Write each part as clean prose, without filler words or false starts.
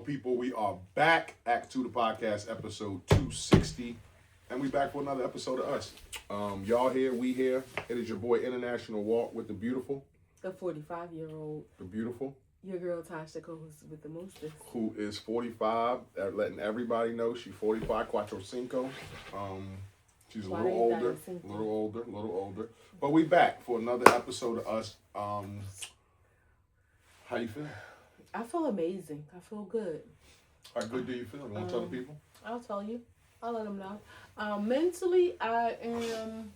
people, we are back. A2TP podcast, episode 260. And we back for another episode of us. Y'all here, we here. It is your boy International Walk with the beautiful. The 45-year-old. The beautiful. Your girl Tasha co-host with the mostest. Who is 45, letting everybody know she's 45, cuatro cinco. She's a little older. But we back for another episode of us. How you feel? I feel amazing. I feel good. How good do you feel? You want to tell the people? I'll tell you. I'll let them know. Mentally, I'm at 10.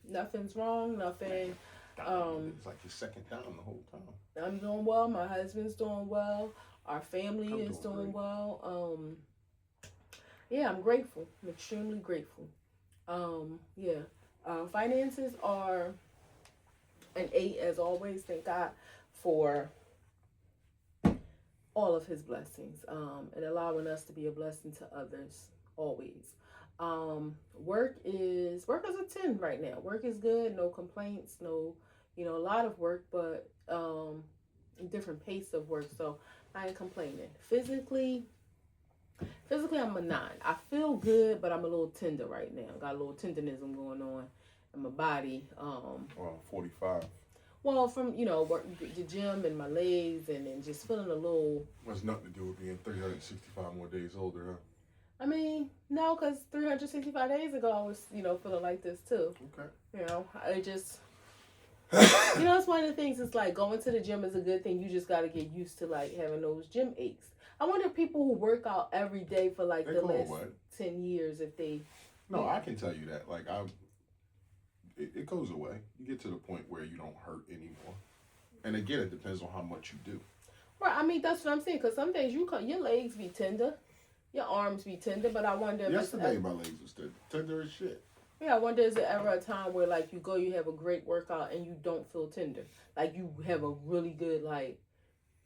Nothing's wrong. Nothing. It's like your second time the whole time. I'm doing well. My husband's doing well. Our family is doing well. Yeah, I'm grateful. I'm extremely grateful. Finances are an 8 as always. Thank God for all of his blessings and allowing us to be a blessing to others always. Work is a 10 right now. Work is good, no complaints, no, a lot of work, but different pace of work, so I ain't complaining. Physically I'm a 9. I feel good, but I'm a little tender right now. Got a little tenderism going on in my body. 45. Well, from, work, the gym and my legs and then just feeling a little... That's nothing to do with being 365 more days older, huh? I mean, no, because 365 days ago, I was, feeling like this, too. Okay. I just... it's one of the things, it's like going to the gym is a good thing. You just got to get used to, like, having those gym aches. I wonder if people who work out every day for, like, the last 10 years, if they... No, I can tell you that. Like, it goes away. You get to the point where you don't hurt anymore. And again, it depends on how much you do. Right, I mean, that's what I'm saying. Because some days your legs be tender, your arms be tender, but I wonder if yesterday my legs was tender as shit. Yeah, I wonder is there ever a time where, like, you have a great workout and you don't feel tender? Like, you have a really good, like,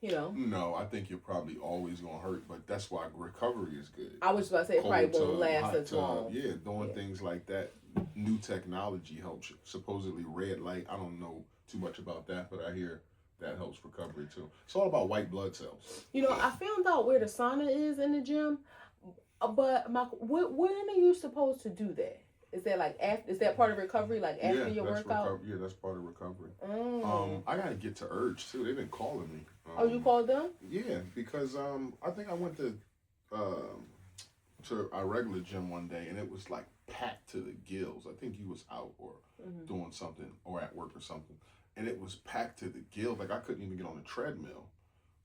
No, I think you're probably always going to hurt, but that's why recovery is good. I was about to say it probably won't last as long. Yeah, doing things like that. New technology helps. Supposedly red light. I don't know too much about that, but I hear that helps recovery too. It's all about white blood cells. I found out where the sauna is in the gym, but when are you supposed to do that? Is that like after? Is that part of recovery? Like after your workout? Yeah, that's part of recovery. Mm. I gotta get to Urge too. They've been calling me. You called them? Yeah, because I think I went to our regular gym one day and it was like packed to the gills. I think you was out or doing something or at work or something, and it was packed to the gills. Like I couldn't even get on the treadmill.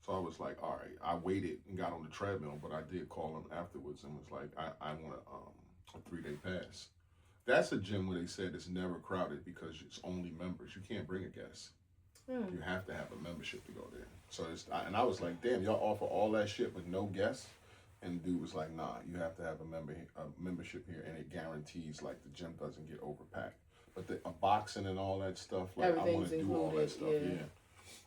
So I was like, all right. I waited and got on the treadmill, but I did call them afterwards and was like, I want a 3-day pass. That's a gym where they said it's never crowded because it's only members. You can't bring a guest. You have to have a membership to go there. So and I was like, damn, y'all offer all that shit with no guests? And the dude was like, nah, you have to have a membership here, and it guarantees like the gym doesn't get overpacked. But the boxing and all that stuff, like I want to do all that stuff, yeah.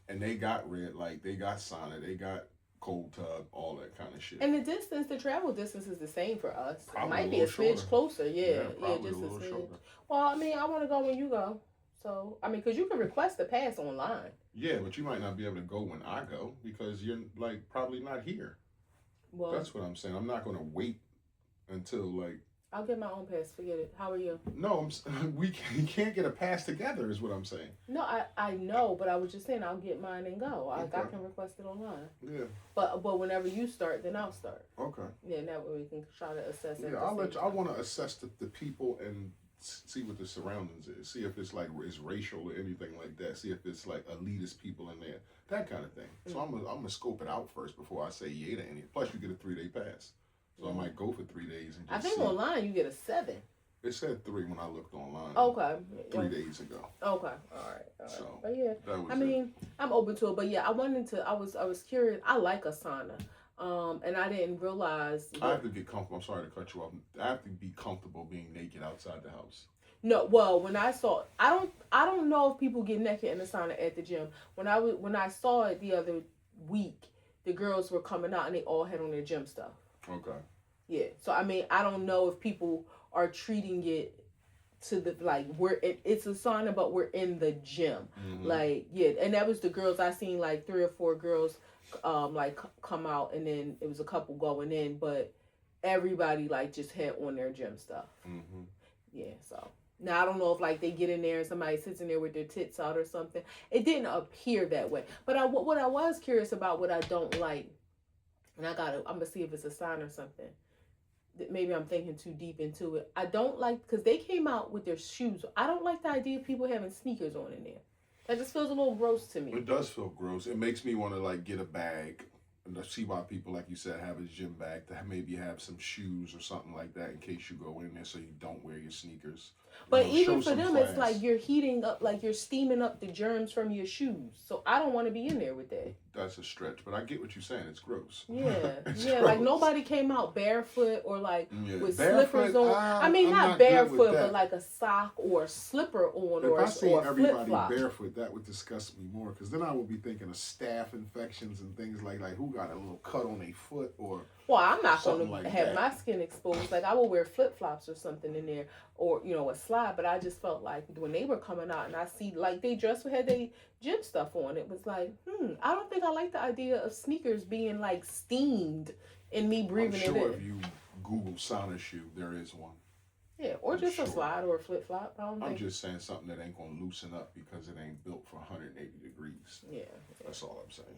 And they got red light, they got sauna, they got cold tub, all that kind of shit. And the travel distance is the same for us. Probably it might be a smidge closer, yeah, probably just a little shorter. Well, I mean, I want to go when you go. So, I mean, because you can request a pass online. Yeah, but you might not be able to go when I go because you're like probably not here. Well, that's what I'm saying. I'm not going to wait until like. I'll get my own pass. Forget it. How are you? No, we can't get a pass together. Is what I'm saying. No, I know, but I was just saying I'll get mine and go. Okay. I can request it online. Yeah. But whenever you start, then I'll start. Okay. Yeah, and that way we can try to assess it. Yeah, I'll let you. I want to assess the people and see what the surroundings is. See if it's like it's racial or anything like that. See if it's like elitist people in there. That kind of thing. So I'm gonna scope it out first before I say yay to any. Plus, you get a 3-day pass. So I might go for 3 days and just I think online you get a 7. It said 3 when I looked online. Okay. 3 days ago. Okay. All right. So, but yeah, that was I mean, I'm open to it, but yeah, I was curious. I like a sauna. And I didn't realize. I have to get comfortable. I'm sorry to cut you off. I have to be comfortable being naked outside the house. No, well, when I saw, I don't know if people get naked in the sauna at the gym. When I saw it the other week, the girls were coming out and they all had on their gym stuff. Okay. Yeah. So I mean, I don't know if people are treating it to the like it's a sauna, but we're in the gym. Like yeah, and that was the girls I seen like 3 or 4 girls, like come out, and then it was a couple going in, but everybody like just had on their gym stuff. Yeah, so. Now I don't know if like they get in there and somebody sits in there with their tits out or something. It didn't appear that way. But what I was curious about, what I don't like, and I'm gonna see if it's a sign or something. Maybe I'm thinking too deep into it. I don't like, because they came out with their shoes. I don't like the idea of people having sneakers on in there. That just feels a little gross to me. It does feel gross. It makes me want to like get a bag. And I see why people, like you said, have a gym bag to maybe have some shoes or something like that in case you go in there, so you don't wear your sneakers. But even for them, it's like you're heating up, like you're steaming up the germs from your shoes. So I don't want to be in there with that. That's a stretch, but I get what you're saying. It's gross. Yeah, it's yeah. gross. Like nobody came out barefoot or like with barefoot, slippers on. I mean, not barefoot, but like a sock or a slipper on, if I see everybody flip-flop. barefoot, that would disgust me more, because then I would be thinking of staph infections and things like who got a little cut on their foot or. Well, I'm not going to like have that. my skin exposed. Like I will wear flip flops or something in there, or a slide. But I just felt like when they were coming out and I see like they had their gym stuff on, it was like, I don't think I like the idea of sneakers being like steamed and me breathing I'm it sure in. if you Google sauna shoe, there is one. Yeah, or just a slide or a flip flop. I'm just saying something that ain't gonna loosen up because it ain't built for 180 degrees. Yeah. That's all I'm saying.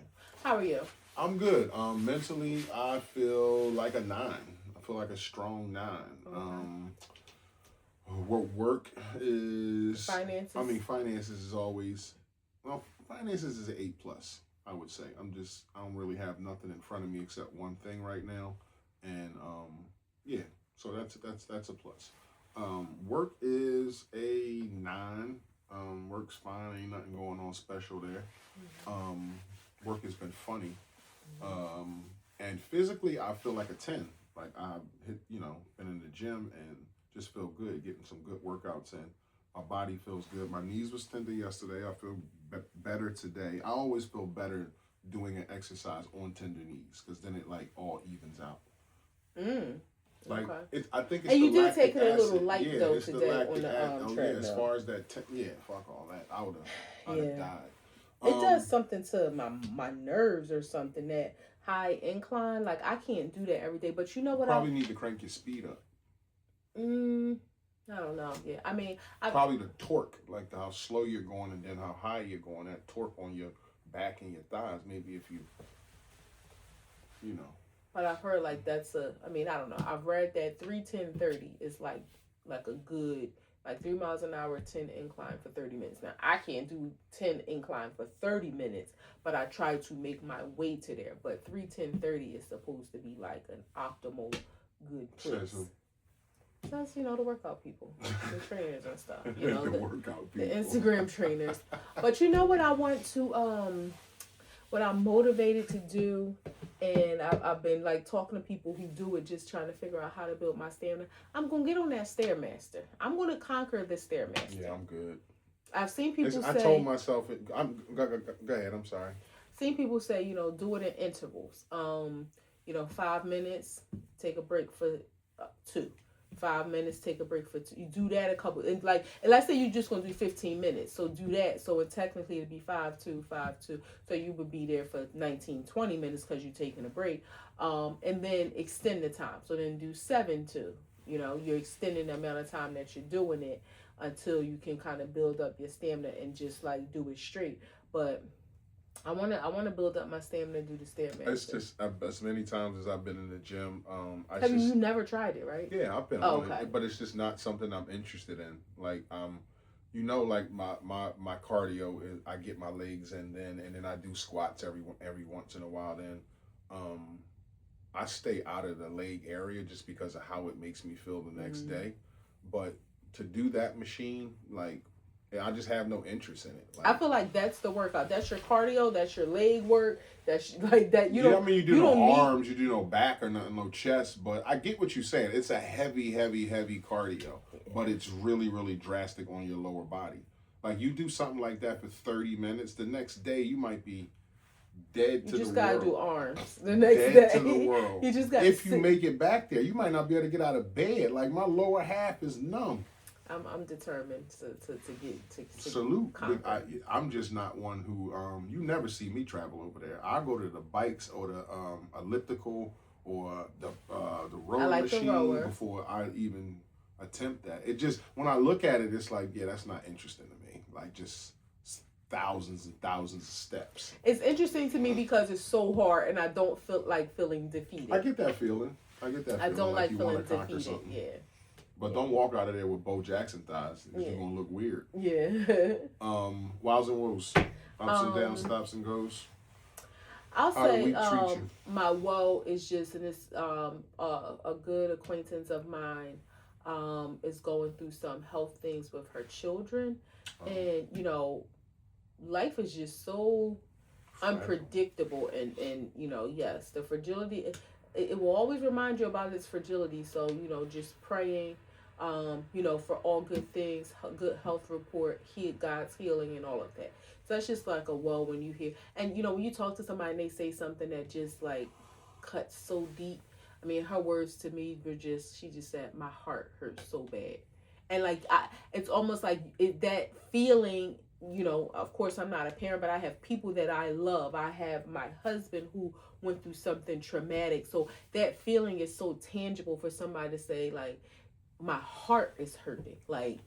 How are you? I'm good. Mentally, I feel like a 9. I feel like a strong 9. What work is finances. I mean, finances is always finances is an 8+. I would say. I don't really have nothing in front of me except one thing right now, and yeah. So that's a plus. Work is a 9. Work's fine. Ain't nothing going on special there. Work has been funny. And physically, I feel like a 10. Like I've been in the gym and just feel good, getting some good workouts in. My body feels good. My knees was tender yesterday. I feel better today. I always feel better doing an exercise on tender knees, because then it like all evens out. Like I think it's and you the did take it a little acid. light though today on the treadmill. As far as that, fuck all that. I would have died. It does something to my nerves or something, that high incline. Like I can't do that every day. But you know what? Probably need to crank your speed up. I don't know. Yeah, I mean, probably the torque, like how slow you're going and then how high you're going. That torque on your back and your thighs. Maybe if you know. But I've heard like that's I don't know. I've read that 3-10-30 is like a good, like 3 miles an hour, 10 incline for 30 minutes. Now I can't do 10 incline for 30 minutes, but I try to make my way to there. But 3-10-30 is supposed to be like an optimal good place. That's the workout people, the trainers and stuff. The workout people, the Instagram trainers. But you know what I want to what I'm motivated to do, and I've been like talking to people who do it, just trying to figure out how to build my stamina. I'm gonna get on that Stairmaster. I'm gonna conquer the Stairmaster. Yeah, I'm good. I've seen people say. I told myself it. Go ahead. I'm sorry. Seen people say do it in intervals. 5 minutes, take a break for 2. 5 minutes, take a break for 2. You do that a couple, and let's say you're just gonna do 15 minutes, so do that. So it technically it'd be 5-2, 5-2. So you would be there for 19-20 minutes because you're taking a break, and then extend the time. So then do 7-2. You're extending the amount of time that you're doing it until you can kind of build up your stamina and just like do it straight. But I wanna build up my stamina, do the Stairmaster. It's just as many times as I've been in the gym. You never tried it, right? Yeah, I've been on it, but it's just not something I'm interested in. Like like my cardio is I get my legs and then I do squats every once in a while. Then I stay out of the leg area just because of how it makes me feel the next day. But to do that machine, like. I just have no interest in it. I feel like that's the workout. That's your cardio. That's your leg work. That's like that. You do no arms. You do no back or nothing, no chest. But I get what you're saying. It's a heavy cardio, but it's really, really drastic on your lower body. Like you do something like that for 30 minutes, the next day you might be dead to the world. You just gotta do arms the next day. Dead to the world. You just got. If you make it back there, you might not be able to get out of bed. Like my lower half is numb. I'm determined to get to Salute. But conquer. I'm just not one who you never see me travel over there. I go to the bikes or the elliptical or the I rowing like the machine rower. before I even attempt that. It just when I look at it, it's like, yeah, that's not interesting to me. Like just thousands and thousands of steps. It's interesting to me because it's so hard, and I don't feel like feeling defeated. I get that feeling. I get that I feeling don't like like you want feeling to conquer defeated. something. Yeah. But Yeah. don't walk out of there with Bo Jackson thighs. Because Yeah. you're gonna look weird. Yeah. Wows and woes, ups and downs, stops and goes. I'll How the say week treat you? my woe is just in this a good acquaintance of mine is going through some health things with her children, and life is just so unpredictable, and yes, the fragility, it will always remind you about its fragility. So just praying for all good things, good health report, God's healing and all of that. So that's just like a woe when you hear, and when you talk to somebody and they say something that just like cuts so deep. I mean, her words to me were she just said, my heart hurts so bad. And like, it's almost like that feeling, of course I'm not a parent, but I have people that I love. I have my husband who went through something traumatic. So that feeling is so tangible for somebody to say like, my heart is hurting. Like,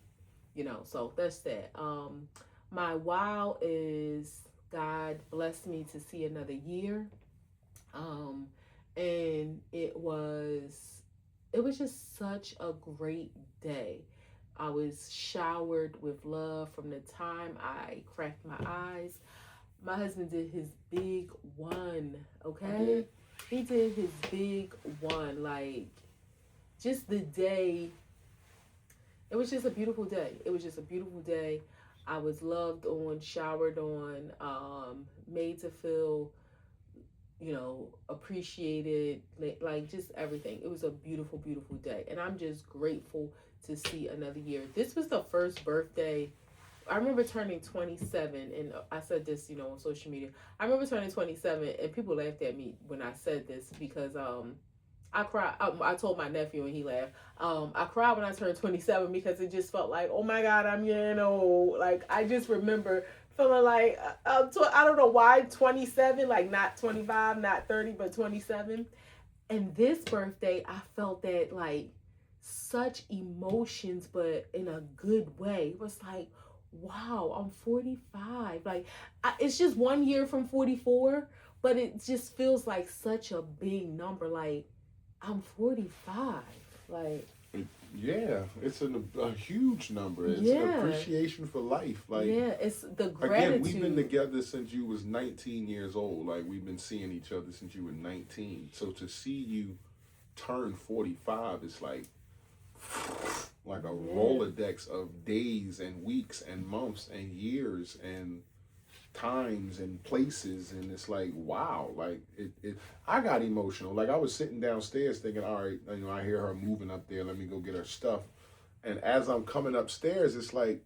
so that's that. My wow is God blessed me to see another year. Um, and it was just such a great day. I was showered with love from the time I cracked my eyes. My husband did his big one, okay? He did his big one. Like, just the day, it was just a beautiful day. It was just a beautiful day. I was loved on, showered on, made to feel appreciated, like just everything. It was a beautiful, beautiful day. And I'm just grateful to see another year. This was the first birthday. I remember turning 27, and I said this, on social media. I remember turning 27, and people laughed at me when I said this because I cried. I told my nephew, and he laughed. I cried when I turned 27 because it just felt like, oh my God, I'm getting old. Like, I just remember feeling like, I don't know why 27, like not 25, not 30, but 27. And this birthday, I felt that like such emotions, but in a good way. It was like, wow, I'm 45. Like, it's just 1 year from 44, but it just feels like such a big number. Like, I'm 45. Like, Yeah, it's a huge number. It's an yeah, appreciation for life. Like, yeah, it's the again, gratitude. we've been together since you was 19 years old. Like, we've been seeing each other since you were 19. So to see you turn 45 is like a Rolodex of days and weeks and months and years and times and places, and it's like, wow, like it I got emotional. Like, I was sitting downstairs thinking, all right, I hear her moving up there, let me go get her stuff. And as I'm coming upstairs, it's like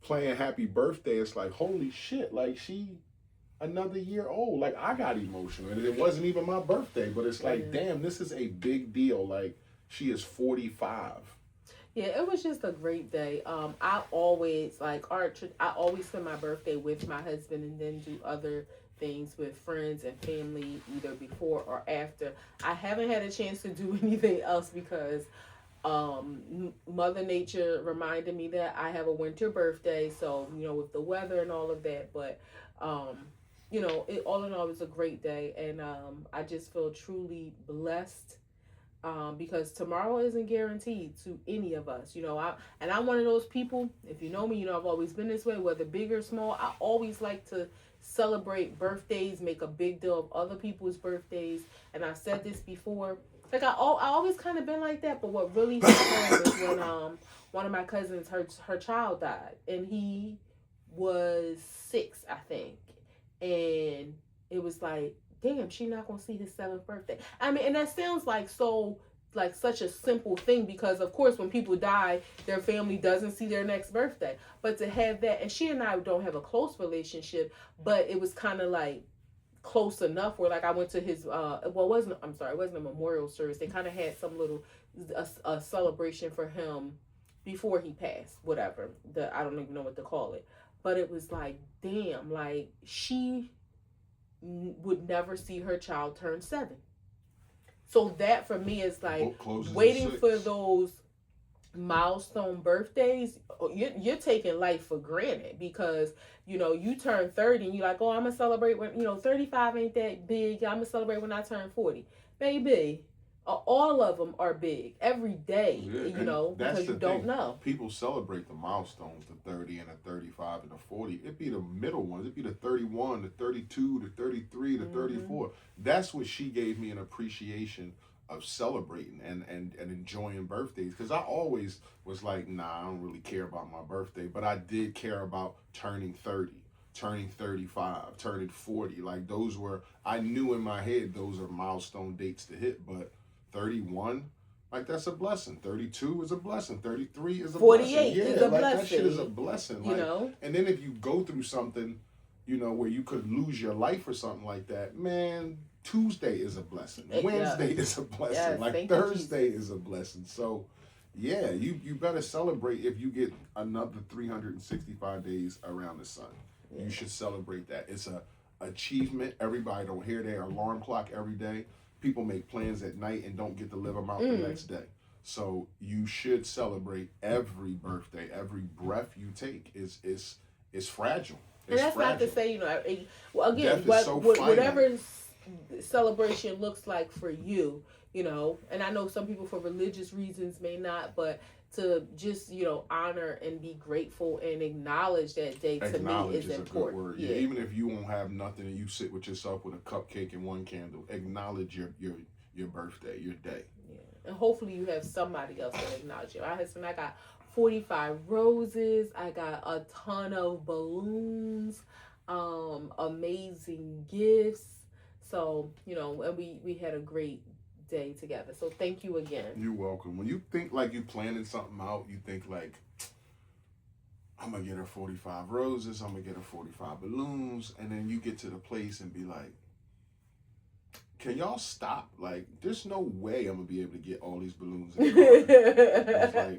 playing happy birthday. It's like, holy shit, like she another year old. Like, I got emotional, and it wasn't even my birthday, but it's like, damn, this is a big deal. Like, she is 45. Yeah, it was just a great day. I always I always spend my birthday with my husband, and then do other things with friends and family either before or after. I haven't had a chance to do anything else because Mother Nature reminded me that I have a winter birthday. So with the weather and all of that, but all in all, it was a great day, and I just feel truly blessed because tomorrow isn't guaranteed to any of us. I'm one of those people. If you know me, I've always been this way, whether big or small. I always like to celebrate birthdays, make a big deal of other people's birthdays. And I said this before. Like, I always kind of been like that. But what really happened was when one of my cousins, her child died, and he was 6, I think, and it was like, damn, she not gonna see his 7th birthday. I mean, and that sounds like such a simple thing, because of course when people die, their family doesn't see their next birthday. But to have that, and she and I don't have a close relationship, but it was kind of like close enough where, like, I went to his it wasn't a memorial service. They kind of had some little a celebration for him before he passed, whatever. I don't even know what to call it. But it was like, damn, like she would never see her child turn 7. So that for me is like waiting for those milestone birthdays. You're taking life for granted because you turn 30 and you're like, oh, I'm gonna celebrate when 35 ain't that big. I'm gonna celebrate when I turn 40. Baby, all of them are big every day. Because you don't know. People celebrate the milestones, the 30 and the 35 and the 40. It'd be the middle ones. It'd be the 31, the 32, the 33, the 34. That's what she gave me an appreciation of celebrating and enjoying birthdays, because I always was like, nah, I don't really care about my birthday, but I did care about turning 30, turning 35, turning 40. Like those were, I knew in my head those are milestone dates to hit. But 31, like that's a blessing. 32 is a blessing. 33 is a 48 blessing. is a like blessing. That shit is a blessing. And then if you go through something, where you could lose your life or something like that, man, Tuesday is a blessing. Wednesday is a blessing. Yes, Thursday is a blessing. So, yeah, you better celebrate if you get another 365 days around the sun. Yeah. You should celebrate that. It's a achievement. Everybody don't hear their alarm clock every day. People make plans at night and don't get to live them out the next day. So you should celebrate every birthday. Every breath you take is fragile. And that's fragile. Not to say, again, whatever celebration looks like for you, and I know some people for religious reasons may not, but to just, honor and be grateful and acknowledge that day to me is important. Good word. Yeah. Even if you won't have nothing and you sit with yourself with a cupcake and one candle, acknowledge your birthday, your day. Yeah. And hopefully you have somebody else that acknowledge you. I got 45 roses. I got a ton of balloons, amazing gifts. So, and we had a great day together. So thank you again. You're welcome. When you think like you planning something out, you think like, I'm going to get her 45 roses. I'm going to get her 45 balloons. And then you get to the place and be like, can y'all stop? Like, there's no way I'm going to be able to get all these balloons in the car.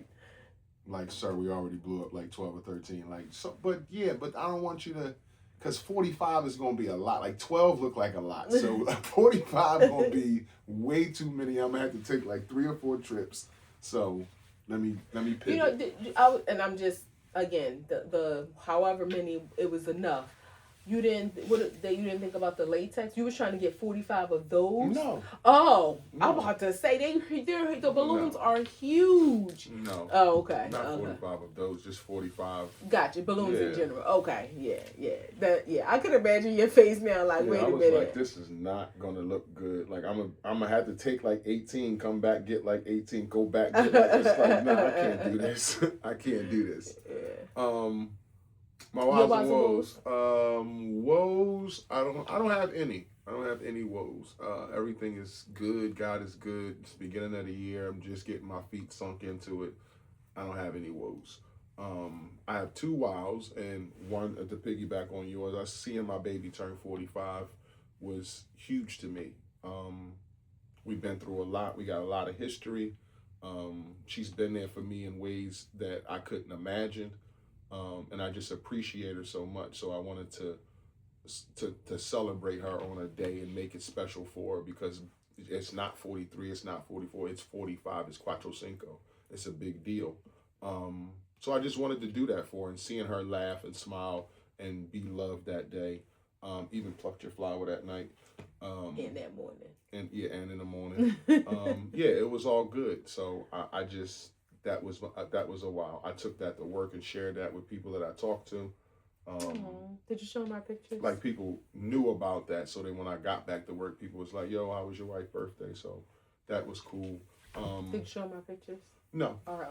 Like, sir, we already blew up like 12 or 13. Like, so, but I don't want you to, because 45 is going to be a lot. Like, 12 look like a lot. So 45 is going to be way too many. I'm going to have to take like 3 or 4 trips. So let me pivot. I'm just, again, the however many, it was enough. You didn't think about the latex? You was trying to get 45 of those? No. Oh, no. I'm about to say the balloons are huge. No. Oh, okay. Not 45 of those, just 45. Gotcha. Balloons in general. Okay. Yeah. I could imagine your face now. Like, wait a minute. Like, this is not gonna look good. Like, I'm gonna have to take like 18, come back, get like 18, go back, get like this. Like, no, I can't do this. I can't do this. Yeah. My woes and woes. Woes. I don't have any. I don't have any woes. Everything is good. God is good. It's the beginning of the year. I'm just getting my feet sunk into it. I don't have any woes. I have 2 wows, and one to piggyback on yours. I seeing my baby turn 45 was huge to me. We've been through a lot. We got a lot of history. She's been there for me in ways that I couldn't imagine. And I just appreciate her so much. So I wanted to celebrate her on a day and make it special for her, because it's not 43, it's not 44, it's 45, it's Cuatro Cinco. It's a big deal. So I just wanted to do that for her, and seeing her laugh and smile and be loved that day. Even plucked your flower that night. In that morning. And in the morning. It was all good. So I just... That was a wow. I took that to work and shared that with people that I talked to. Did you show my pictures? Like, people knew about that, so then when I got back to work, people was like, "Yo, how was your wife's birthday?" So that was cool. Did you show my pictures? No. Our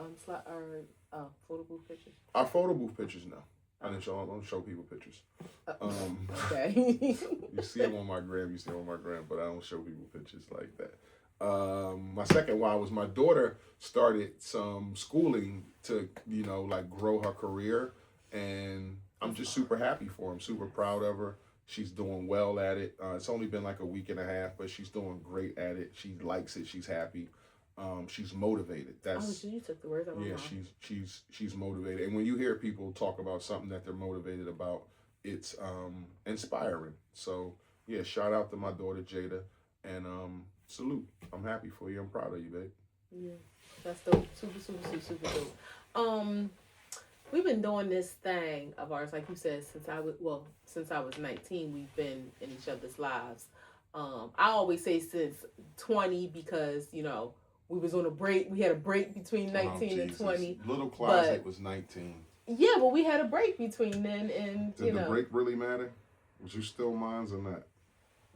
photo booth pictures. Our photo booth pictures, no. I don't show people pictures. Okay. You see them on my gram, but I don't show people pictures like that. My second why was my daughter started some schooling to, grow her career, and I'm just super happy for her. I'm super proud of her. She's doing well at it. It's only been like a week and a half, but she's doing great at it. She likes it. She's happy. She's motivated. That's you took the words out of my yeah. mouth. She's motivated. And when you hear people talk about something that they're motivated about, it's inspiring. So yeah, shout out to my daughter Jada, and salute. I'm happy for you. I'm proud of you, babe. Yeah, that's dope. Super dope. We've been doing this thing of ours, like you said, since I was 19. We've been in each other's lives. I always say since 20 because we was on a break. We had a break between 19 and 20. Little closet was 19. Yeah, but we had a break between then and Did the break really matter? Was you still mines or not?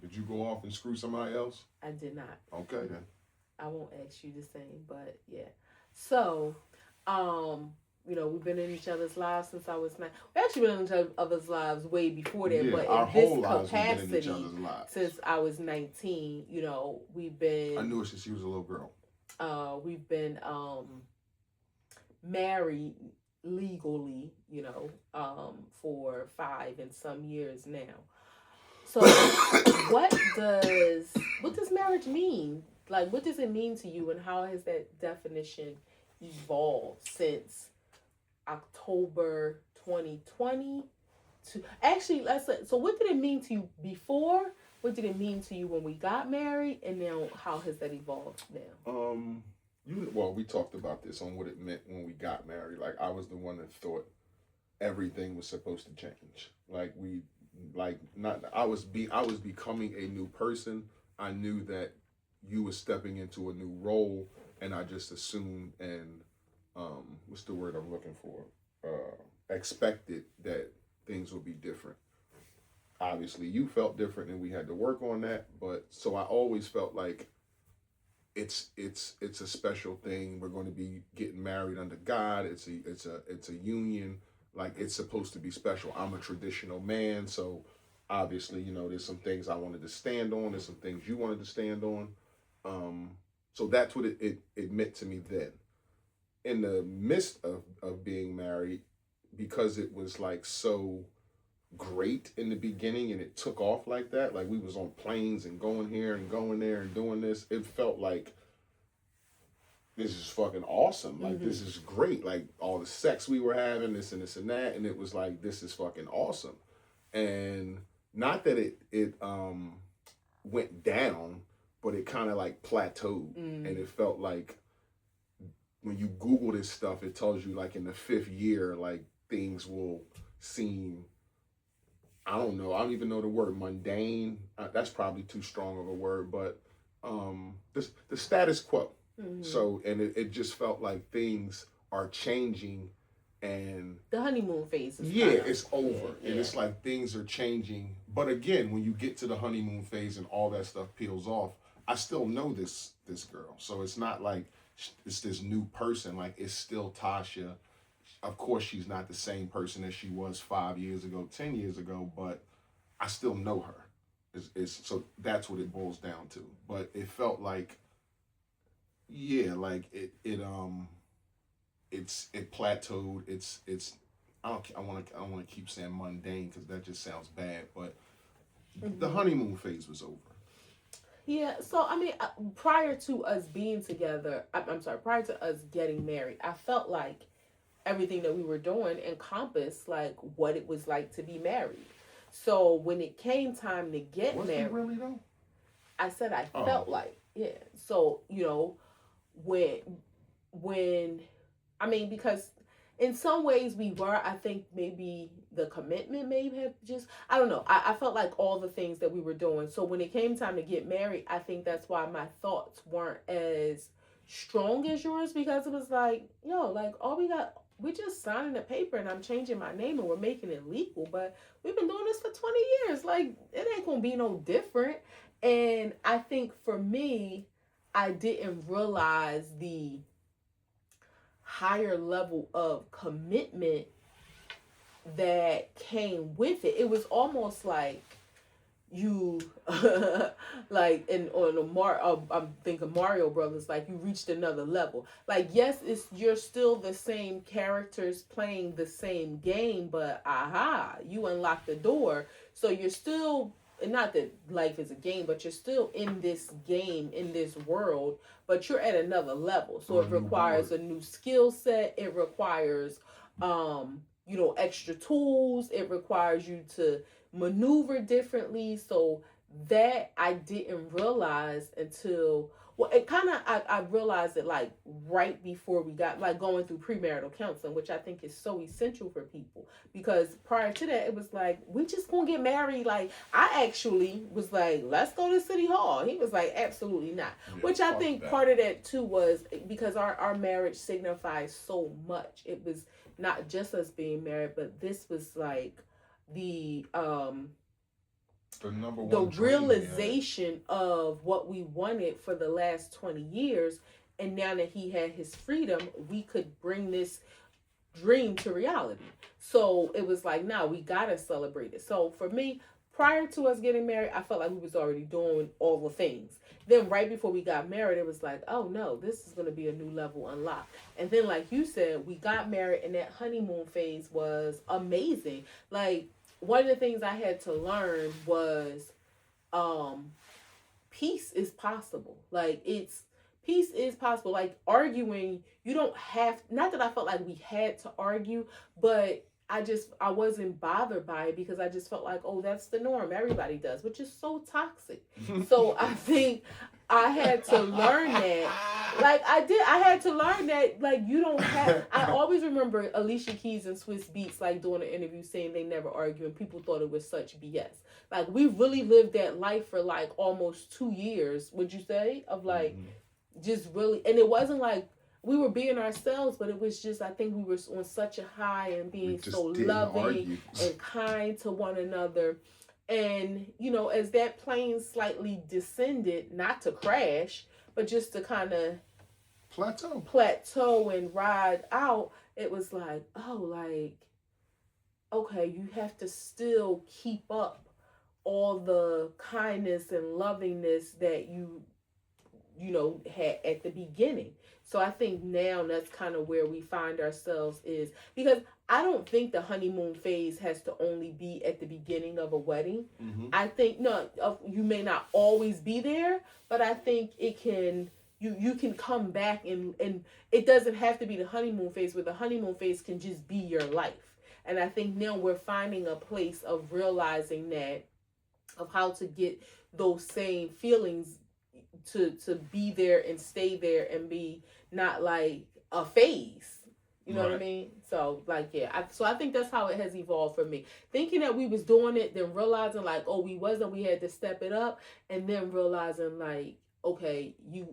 Did you go off and screw somebody else? I did not. Okay then. I won't ask you the same, but yeah. So, we've been in each other's lives since I was 9. We actually been in each other's lives way before that, but our in this whole lives we've been in each capacity, other's lives. since I was 19, we've been. I knew it since she was a little girl. We've been married legally, for 5 and some years now. So, what does marriage mean? Like, what does it mean to you, and how has that definition evolved since October 2020 to actually so what did it mean to you before? What did it mean to you when we got married, and now how has that evolved now? We talked about this on what it meant when we got married. Like, I was the one that thought everything was supposed to change. I was becoming a new person. I knew that you were stepping into a new role, and I just assumed and what's the word I'm looking for? Expected that things would be different. Obviously, you felt different, and we had to work on that. But so I always felt like it's a special thing. We're going to be getting married under God. It's a union. Like, it's supposed to be special. I'm a traditional man, so obviously, there's some things I wanted to stand on. There's some things you wanted to stand on. So that's what it meant to me then. In the midst of being married, because it was like so great in the beginning and it took off like that, like we was on planes and going here and going there and doing this, it felt like this is fucking awesome. Like, this is great. Like, all the sex we were having, this and this and that, and it was like, this is fucking awesome. And not that it went down, but it kind of like plateaued. And it felt like when you Google this stuff, it tells you like in the 5th year, like things will seem, I don't know, I don't even know the word, mundane. That's probably too strong of a word, but the status quo. So, and it just felt like things are changing, and the honeymoon phase is it's over. And it's like things are changing. But again, when you get to the honeymoon phase and all that stuff peels off, I still know this girl. So it's not like it's this new person. Like, it's still Tasha. Of course, she's not the same person as she was 5 years ago, 10 years ago, but I still know her. So that's what it boils down to. But it felt like, like it plateaued. It's I don't want to keep saying mundane because that just sounds bad, but the honeymoon phase was over. Yeah, so I mean, prior to us being together, I'm sorry, prior to us getting married, I felt like everything that we were doing encompassed like what it was like to be married. So when it came time to get married, it really though? I said I felt like, So when I mean, because in some ways we were, I think maybe the commitment may have just, I don't know. I felt like all the things that we were doing. So when it came time to get married, I think that's why my thoughts weren't as strong as yours, because it was like, like we just signing a paper and I'm changing my name and we're making it legal, but we've been doing this for 20 years. Like, it ain't gonna be no different. And I think for me, I didn't realize the higher level of commitment that came with it. It was almost like you like I'm thinking Mario Brothers, like you reached another level. Like, yes, you're still the same characters playing the same game, but you unlocked the door, so you're still and not that life is a game, but you're still in this game, in this world, but you're at another level. So it requires a new skill set. It requires, extra tools. It requires you to maneuver differently. So that I didn't realize until, well, it kind of, I realized it like right before we got, like, going through premarital counseling, which I think is so essential for people, because prior to that it was like, we just gonna get married. Like, I actually was like, let's go to City Hall. He was like, absolutely not. Yeah, which I think that. Part of that too was because our marriage signifies so much. It was not just us being married, but this was like the number one the realization of what we wanted for the last 20 years. And now that he had his freedom, we could bring this dream to reality. So it was like, now we gotta celebrate it. So for me, prior to us getting married, I felt like we was already doing all the things. Then right before we got married, it was like, oh no, this is gonna be a new level unlocked. And then, like you said, we got married, and that honeymoon phase was amazing. Like, one of the things I had to learn was peace is possible. Like, peace is possible. Like, arguing, you don't have, not that I felt like we had to argue, but I wasn't bothered by it, because I just felt like, oh, that's the norm. Everybody does, which is so toxic. So I think I had to learn that. Like, I had to learn that, like, you don't have, I always remember Alicia Keys and Swiss Beats, like, doing an interview saying they never argue, and people thought it was such BS. Like, we really lived that life for like almost 2 years, would you say, of like, just really, and it wasn't like we were being ourselves, but it was just, I think we were on such a high and being so loving and kind to one another. And, as that plane slightly descended, not to crash, but just to kind of plateau and ride out, it was like, oh, like, okay, you have to still keep up all the kindness and lovingness that you had at the beginning. So I think now that's kind of where we find ourselves, is because I don't think the honeymoon phase has to only be at the beginning of a wedding. Mm-hmm. I think, no, you may not always be there, but I think it can, you can come back, and it doesn't have to be the honeymoon phase, where the honeymoon phase can just be your life. And I think now we're finding a place of realizing that, of how to get those same feelings to be there and stay there and be not like a phase. You know what I mean? So, like, yeah. So I think that's how it has evolved for me. Thinking that we was doing it, then realizing like, oh, we wasn't, we had to step it up, and then realizing like, okay, you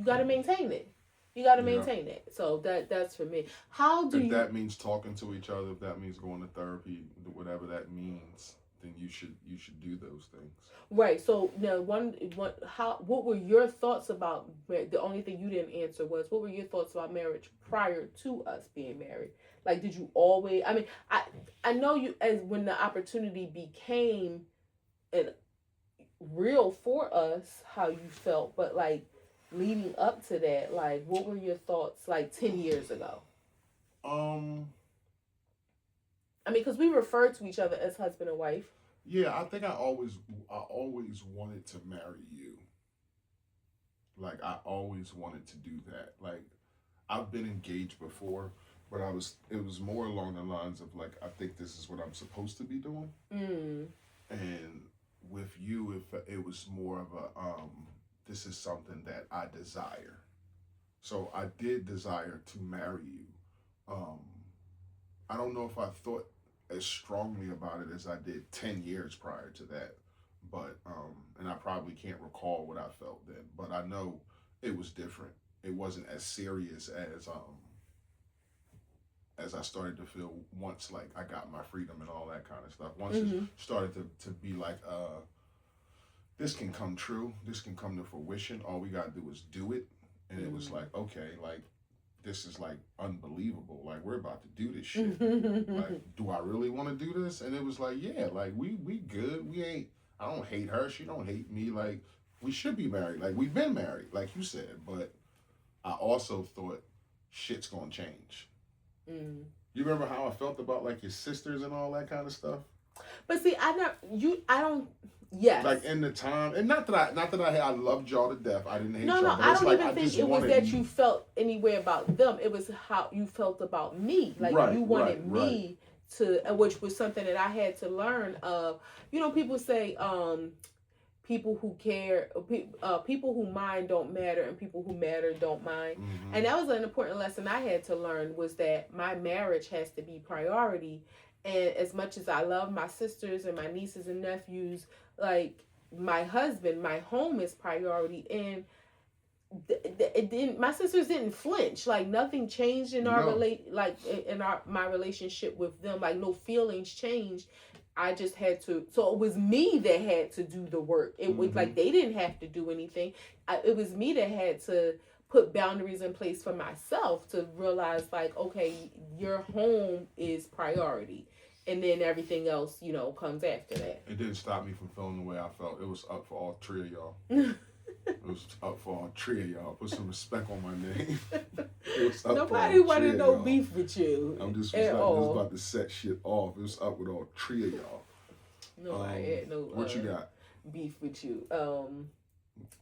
got to maintain it. You got to maintain it. So that's for me. If that means talking to each other, if that means going to therapy, whatever that means, then you should do those things. Right. So now, what were your thoughts about, the only thing you didn't answer was, what were your thoughts about marriage prior to us being married? Like, did you always, I mean, I know you, as when the opportunity became real for us, how you felt, but like leading up to that, like, what were your thoughts like 10 years ago? I mean, because we refer to each other as husband and wife. Yeah, I think I always wanted to marry you. Like, I always wanted to do that. Like, I've been engaged before, but it was more along the lines of like, I think this is what I'm supposed to be doing. Mm. And with you, it was more of a, this is something that I desire. So I did desire to marry you. I don't know if I thought as strongly about it as I did 10 years prior to that, but and I probably can't recall what I felt then, but I know it was different. It wasn't as serious as I started to feel once, like, I got my freedom and all that kind of stuff. Once it started to be like, this can come true, this can come to fruition, all we gotta do is do it. And it was like, okay, like, this is like unbelievable. Like, we're about to do this shit. Like, do I really want to do this? And it was like, yeah, like, we good. I don't hate her. She don't hate me. Like, we should be married. Like, we've been married, like you said. But I also thought shit's gonna change. Mm. You remember how I felt about like your sisters and all that kind of stuff? But see, Yes. Like in the time, and not that I loved y'all to death. I didn't hate No, y'all, but I it's don't like even I think just it was wanted. that you felt any way about them. It was how you felt about me. Like you wanted me to, which was something that I had to learn of. You know, people say, people who care, people who mind don't matter, and people who matter don't mind. Mm-hmm. And that was an important lesson I had to learn, was that my marriage has to be priority. And as much as I love my sisters and my nieces and nephews, like my husband, my home is priority. And it didn't, my sisters didn't flinch. Like nothing changed in our No. in our my relationship with them. Like no feelings changed. I just had to, so it was me that had to do the work. It was like they didn't have to do anything. It was me that had to put boundaries in place for myself to realize, like, okay, your home is priority, and then everything else, you know, comes after that. It didn't stop me from feeling the way I felt. It was up for all three of y'all. It was up for all three of y'all. Put some respect on my name. It was up Nobody for all three wanted of no y'all. beef with you. I'm just at all. about to set shit off. It was up with all three of y'all. Nobody had no what you got? beef with you.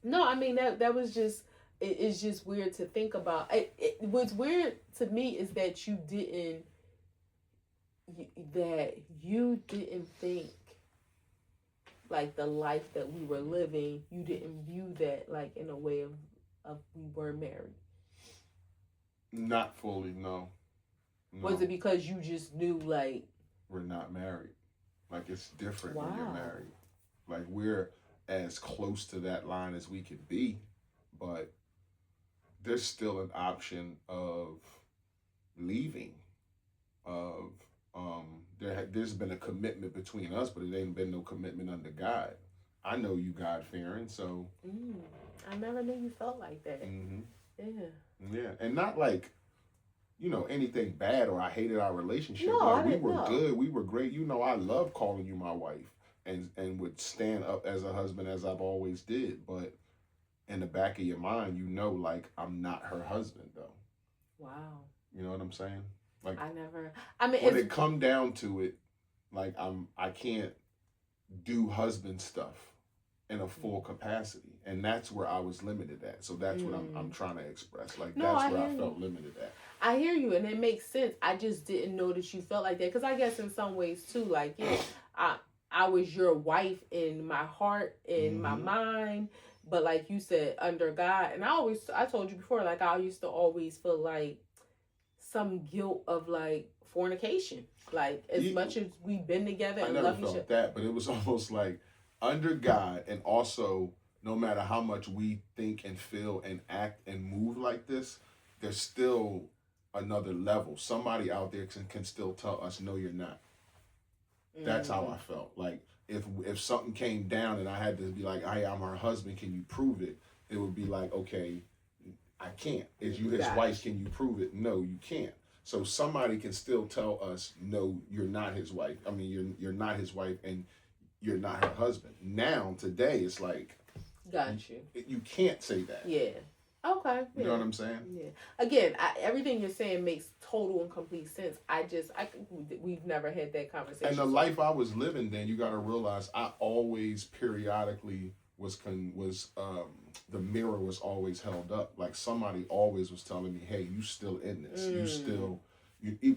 No, I mean that was just, it's just weird to think about. What's weird to me is that you didn't think like the life that we were living, you didn't view that like in a way of we were married. Not fully, no. Was it because you just knew like we're not married? Like it's different when you're Wow. married. Like we're as close to that line as we could be, but there's still an option of leaving. Of there's been a commitment between us, but it ain't been no commitment under God. I know you God fearing, so I never knew you felt like that. Yeah, and not like, you know, anything bad or I hated our relationship. No, like I didn't we were know. good, we were great. You know, I love calling you my wife, and would stand up as a husband as I've always did. But in the back of your mind, you know, like I'm not her husband though. Wow. You know what I'm saying? Like I mean, when it come down to it, like I can't do husband stuff in a full capacity, and that's where I was limited at. So that's what I'm trying to express. Like that's where I felt limited at. I hear you, and it makes sense. I just didn't know that you felt like that, because I guess in some ways too, like I was your wife in my heart, in my mind, but like you said, under God. And I told you before, like I used to always feel like some guilt of like fornication. Like as much as we've been together and love each other. I never felt that, but it was almost like under God, and also no matter how much we think and feel and act and move like this, there's still another level. Somebody out there can still tell us, no, you're not. That's how I felt. Like if something came down and I had to be like, hey, I'm her husband, can you prove it? It would be like, okay, I can't. Is you his wife? Can you prove it? No, you can't. So somebody can still tell us, no, you're not his wife. I mean, you're not his wife, and you're not her husband. Now, today, it's like, you can't say that. Yeah. Okay. You know what I'm saying? Yeah. Again, everything you're saying makes total and complete sense. We've never had that conversation. And the life I was living then, you got to realize, I always periodically the mirror was always held up. Like somebody always was telling me, hey, you still in this. You still,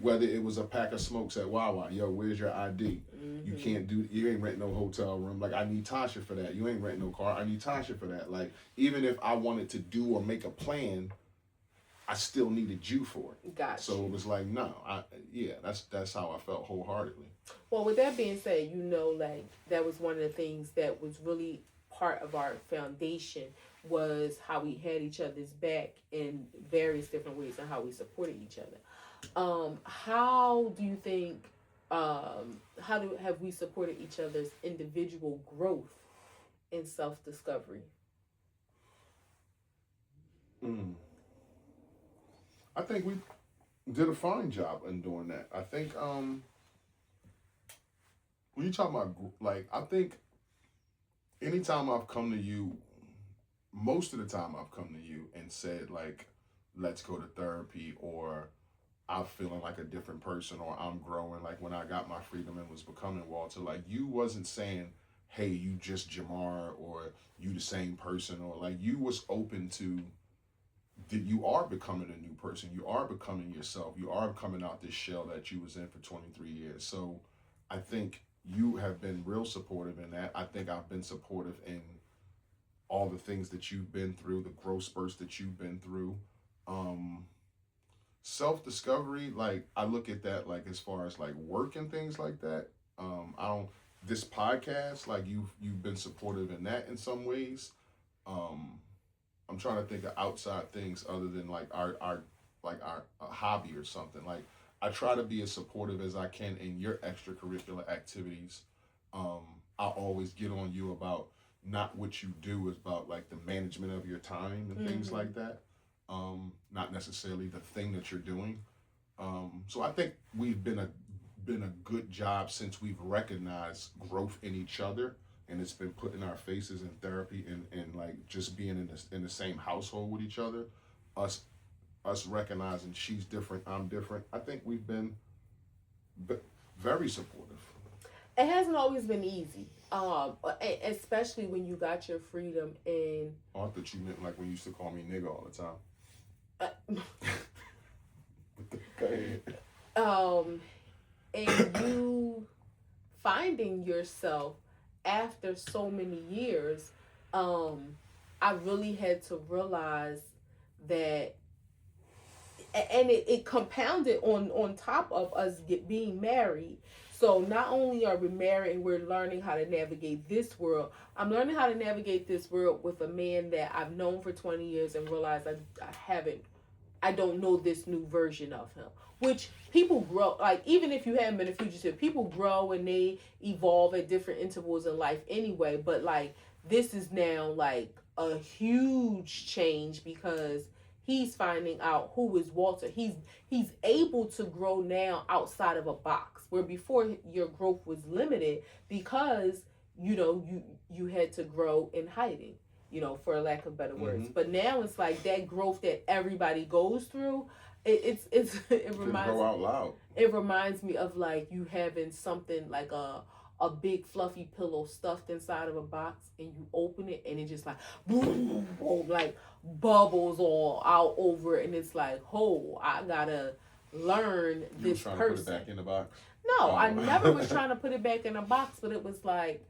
whether it was a pack of smokes at Wawa, yo, where's your ID? You can't you ain't renting no hotel room. Like I need Tasha for that. You ain't renting no car. I need Tasha for that. Like even if I wanted to do or make a plan, I still needed you for it. Gotcha. So it was like, no, that's how I felt wholeheartedly. Well, with that being said, you know, like that was one of the things that was really part of our foundation, was how we had each other's back in various different ways and how we supported each other. How do you think, have we supported each other's individual growth and self-discovery? I think we did a fine job in doing that. I think when you talk about, like, I think anytime I've come to you, most of the time I've come to you and said, like, let's go to therapy, or I'm feeling like a different person, or I'm growing. Like when I got my freedom and was becoming Walter, like you wasn't saying, hey, you just Jamar, or you the same person, or like you was open to that you are becoming a new person. You are becoming yourself. You are coming out this shell that you was in for 23 years. So I think you have been real supportive in that. I think I've been supportive in all the things that you've been through, the growth spurts that you've been through. Um, Self-discovery, like I look at that like as far as like work and things like that. I don't this podcast, like you've been supportive in that in some ways. Um, I'm trying to think of outside things other than like our hobby or something. Like I try to be as supportive as I can in your extracurricular activities. Um, I always get on you about not what you do, is about like the management of your time and things like that. Not necessarily the thing that you're doing. So I think we've been a good job since we've recognized growth in each other, and it's been put in our faces in therapy, and like just being in the same household with each other, us us recognizing she's different, I'm different. I think we've been very supportive. It hasn't always been easy, especially when you got your freedom and. Oh, I thought you meant like when you used to call me nigga all the time. Go ahead. And you finding yourself after so many years, I really had to realize that, and it compounded on top of us being married. So not only are we married and we're learning how to navigate this world, I'm learning how to navigate this world with a man that I've known for 20 years and realize I don't know this new version of him. Which people grow, like even if you haven't been a fugitive, people grow and they evolve at different intervals in life anyway. But like this is now like a huge change because he's finding out who is Walter. He's able to grow now outside of a box where before your growth was limited because you had to grow in hiding, for lack of better words. But now it's like that growth that everybody goes through. It reminds grow out loud. It reminds me of like you having something like a big fluffy pillow stuffed inside of a box, and you open it and it just like boom, boom, like bubbles all out over it, and it's like, oh, I gotta learn You this trying person. to put it back in the box? No, I never was trying to put it back in a box, but it was like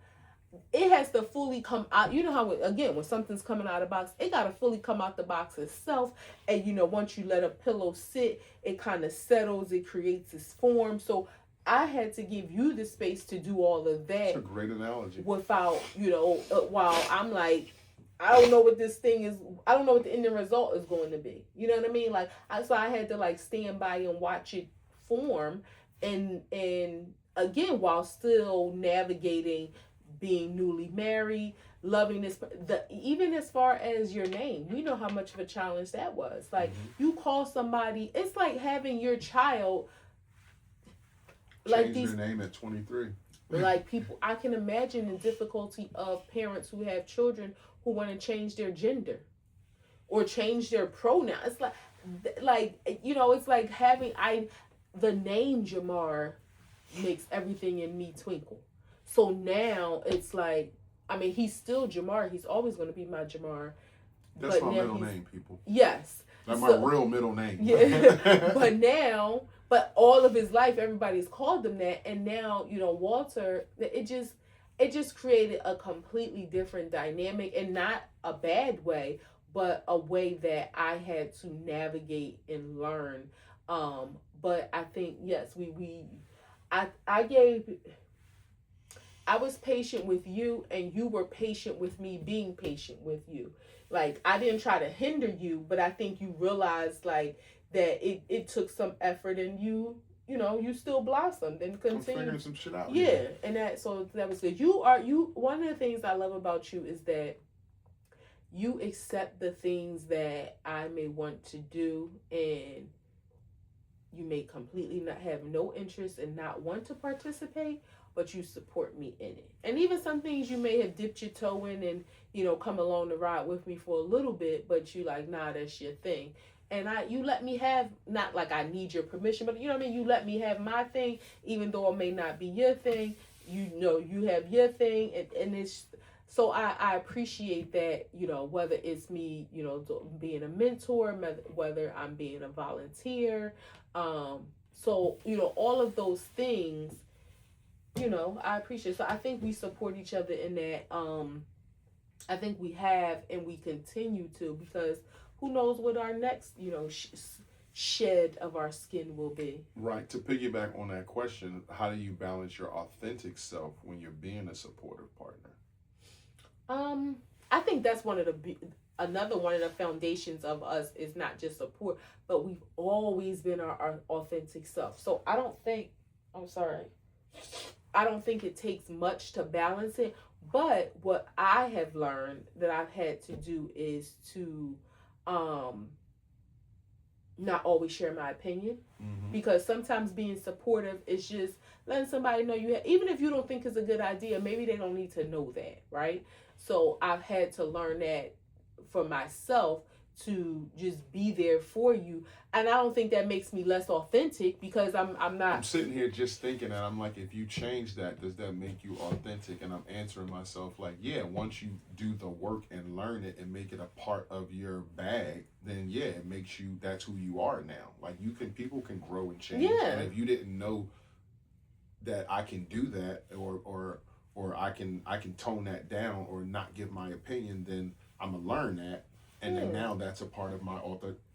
it has to fully come out. You know how, again, when something's coming out of the box, it got to fully come out the box itself. And, once you let a pillow sit, it kind of settles, it creates its form. So I had to give you the space to do all of that. That's a great analogy. Without, while I'm like, I don't know what this thing is. I don't know what the ending result is going to be. You know what I mean? Like, so I had to like stand by and watch it form. And again, while still navigating being newly married, loving this, even as far as your name, we know how much of a challenge that was. Like you call somebody, it's like having your child like their name at 23. Like people, I can imagine the difficulty of parents who have children who want to change their gender or change their pronoun. It's like it's like having the name Jamar makes everything in me twinkle. So now it's like, I mean, he's still Jamar. He's always going to be my Jamar. That's my middle name, people. Yes. That's my real middle name. Yeah. But all of his life, everybody's called him that. And now, Walter, it just created a completely different dynamic, and not a bad way, but a way that I had to navigate and learn. But I think, yes, I was patient with you, and you were patient with me being patient with you. Like, I didn't try to hinder you, but I think you realized, like, that it took some effort, and you still blossomed and continued. I'm figuring some shit out. Yeah, and that was good. One of the things I love about you is that you accept the things that I may want to do, and you may completely not have no interest and not want to participate, but you support me in it. And even some things you may have dipped your toe in and, come along the ride with me for a little bit, but you like, nah, that's your thing. And you let me have, not like I need your permission, but you know what I mean? You let me have my thing, even though it may not be your thing. you have your thing, and it's so I appreciate that, whether it's me, being a mentor, whether I'm being a volunteer, so all of those things, I appreciate. So I think we support each other in that. I think we have, and we continue to, because who knows what our next, shed of our skin will be. Right. To piggyback on that question, how do you balance your authentic self when you're being a supportive partner? I think that's another one of the foundations of us is not just support, but we've always been our authentic self. So I don't think it takes much to balance it. But what I have learned that I've had to do is to not always share my opinion, because sometimes being supportive is just letting somebody know even if you don't think it's a good idea, maybe they don't need to know that, right? So I've had to learn that for myself, to just be there for you, and I don't think that makes me less authentic, because I'm not. I'm sitting here just thinking that I'm like, if you change that, does that make you authentic? And I'm answering myself like, yeah, once you do the work and learn it and make it a part of your bag, then yeah, it makes you, that's who you are now. Like people can grow and change. Yeah. And if you didn't know that I can do that, or I can tone that down or not give my opinion, then I'm gonna learn that. And then now that's a part of my